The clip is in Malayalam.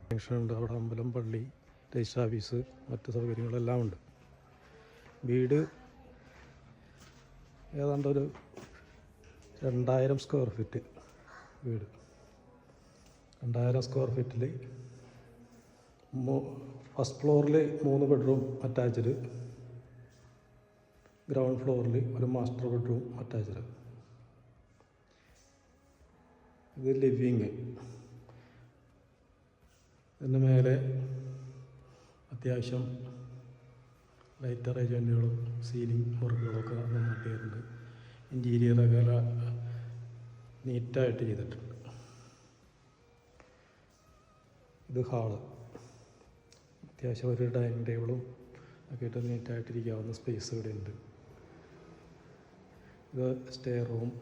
ജംഗ്ഷനുണ്ട്, അവിടെ അമ്പലം, പള്ളി, രജിസ്റ്റർ ഓഫീസ്, മറ്റ് സൗകര്യങ്ങളെല്ലാം ഉണ്ട്. വീട് ഏതാണ്ട് ഒരു 2000 സ്ക്വയർ ഫീറ്റ് വീട്. 2000 സ്ക്വയർ ഫീറ്റിൽ ഫസ്റ്റ് ഫ്ലോറിൽ 3 ബെഡ്റൂം അറ്റാച്ച്ഡ്, ഗ്രൗണ്ട് ഫ്ലോറിൽ ഒരു മാസ്റ്റർ ബെഡ്റൂം അറ്റാച്ച്ഡ്. ഇത് ലിവിങ്. ഇതിന് മേലെ അത്യാവശ്യം ലൈറ്റ് അറേഞ്ച്മെൻറ്റുകളും സീലിംഗ് വർക്കുകളൊക്കെ നന്നായിട്ട് ചെയ്തിട്ടുണ്ട്. ഇൻറ്റീരിയറൊക്കെ നീറ്റായിട്ട് ചെയ്തിട്ടുണ്ട്. ഇത് ഹാള്. അത്യാവശ്യം ഒരു ഡൈനിങ് ടേബിളും ഒക്കെ ഇട്ട് നീറ്റായിട്ടിരിക്കാവുന്ന സ്പേസ് ഇവിടെ ഉണ്ട്. ഇത് സ്റ്റെയർ റൂം.